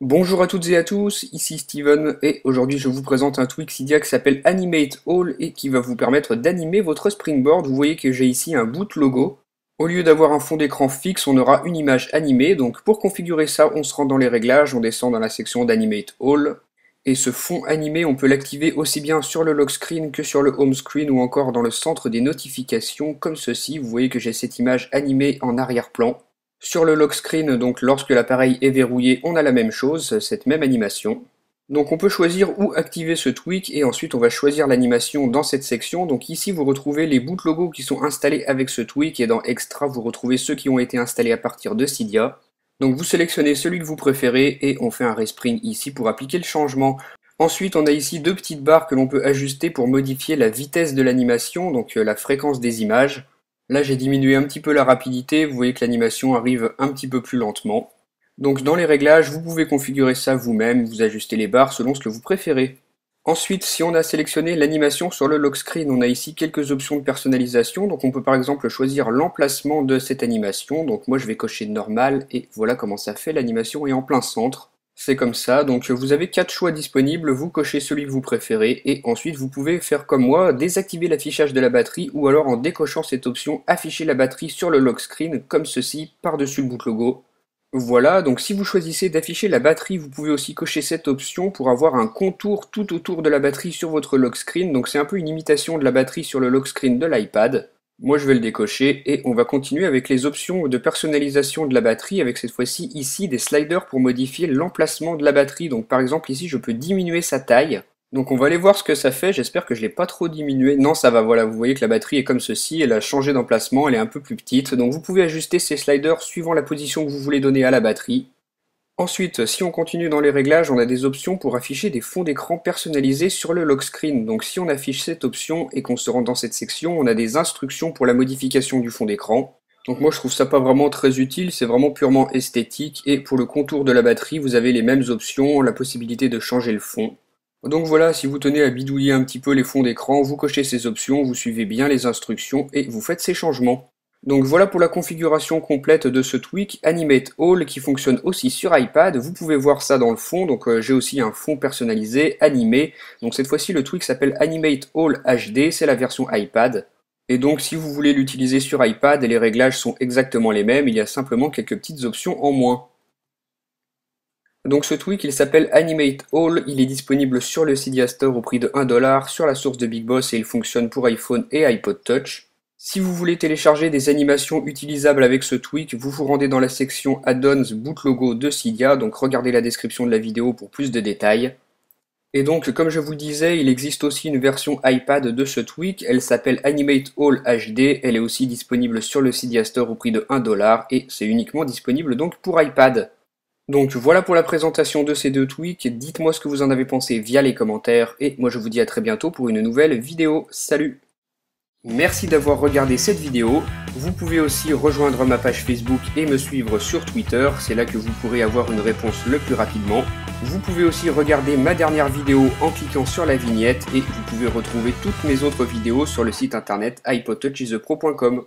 Bonjour à toutes et à tous, ici Steven et aujourd'hui je vous présente un tweak Cydia qui s'appelle Animate All et qui va vous permettre d'animer votre Springboard. Vous voyez que j'ai ici un boot logo. Au lieu d'avoir un fond d'écran fixe, on aura une image animée. Donc pour configurer ça, on se rend dans les réglages, on descend dans la section d'Animate All. Et ce fond animé, on peut l'activer aussi bien sur le lock screen que sur le home screen ou encore dans le centre des notifications comme ceci. Vous voyez que j'ai cette image animée en arrière-plan. Sur le lock screen, donc lorsque l'appareil est verrouillé, on a la même chose, cette même animation. Donc on peut choisir où activer ce tweak et ensuite on va choisir l'animation dans cette section. Donc ici vous retrouvez les boot logos qui sont installés avec ce tweak et dans Extra vous retrouvez ceux qui ont été installés à partir de Cydia. Donc vous sélectionnez celui que vous préférez et on fait un respring ici pour appliquer le changement. Ensuite on a ici deux petites barres que l'on peut ajuster pour modifier la vitesse de l'animation, donc la fréquence des images. Là j'ai diminué un petit peu la rapidité, vous voyez que l'animation arrive un petit peu plus lentement. Donc dans les réglages, vous pouvez configurer ça vous-même, vous ajustez les barres selon ce que vous préférez. Ensuite, si on a sélectionné l'animation sur le lock screen, on a ici quelques options de personnalisation. Donc on peut par exemple choisir l'emplacement de cette animation. Donc moi je vais cocher normal et voilà comment ça fait, l'animation est en plein centre. C'est comme ça, donc vous avez 4 choix disponibles, vous cochez celui que vous préférez et ensuite vous pouvez faire comme moi, désactiver l'affichage de la batterie ou alors en décochant cette option afficher la batterie sur le lock screen comme ceci par-dessus le boot logo. Voilà, donc si vous choisissez d'afficher la batterie, vous pouvez aussi cocher cette option pour avoir un contour tout autour de la batterie sur votre lock screen, donc c'est un peu une imitation de la batterie sur le lock screen de l'iPad. Moi je vais le décocher et on va continuer avec les options de personnalisation de la batterie avec cette fois-ci ici des sliders pour modifier l'emplacement de la batterie. Donc par exemple ici je peux diminuer sa taille. Donc on va aller voir ce que ça fait, j'espère que je l'ai pas trop diminué. Non ça va, voilà, vous voyez que la batterie est comme ceci, elle a changé d'emplacement, elle est un peu plus petite. Donc vous pouvez ajuster ces sliders suivant la position que vous voulez donner à la batterie. Ensuite, si on continue dans les réglages, on a des options pour afficher des fonds d'écran personnalisés sur le lock screen. Donc si on affiche cette option et qu'on se rend dans cette section, on a des instructions pour la modification du fond d'écran. Donc moi je trouve ça pas vraiment très utile, c'est vraiment purement esthétique. Et pour le contour de la batterie, vous avez les mêmes options, la possibilité de changer le fond. Donc voilà, si vous tenez à bidouiller un petit peu les fonds d'écran, vous cochez ces options, vous suivez bien les instructions et vous faites ces changements. Donc voilà pour la configuration complète de ce tweak Animate All qui fonctionne aussi sur iPad. Vous pouvez voir ça dans le fond, donc j'ai aussi un fond personnalisé, animé. Donc cette fois-ci le tweak s'appelle Animate All HD, c'est la version iPad. Et donc si vous voulez l'utiliser sur iPad, les réglages sont exactement les mêmes, il y a simplement quelques petites options en moins. Donc ce tweak il s'appelle Animate All, il est disponible sur le Cydia Store au prix de 1$ sur la source de Big Boss et il fonctionne pour iPhone et iPod Touch. Si vous voulez télécharger des animations utilisables avec ce tweak, vous vous rendez dans la section Add-ons Boot Logo de Cydia, donc regardez la description de la vidéo pour plus de détails. Et donc comme je vous disais, il existe aussi une version iPad de ce tweak, elle s'appelle Animate All HD, elle est aussi disponible sur le Cydia Store au prix de 1$ et c'est uniquement disponible donc pour iPad. Donc voilà pour la présentation de ces deux tweaks, dites-moi ce que vous en avez pensé via les commentaires et moi je vous dis à très bientôt pour une nouvelle vidéo. Salut! Merci d'avoir regardé cette vidéo. Vous pouvez aussi rejoindre ma page Facebook et me suivre sur Twitter, c'est là que vous pourrez avoir une réponse le plus rapidement. Vous pouvez aussi regarder ma dernière vidéo en cliquant sur la vignette et vous pouvez retrouver toutes mes autres vidéos sur le site internet iPodTouchIsThePro.com.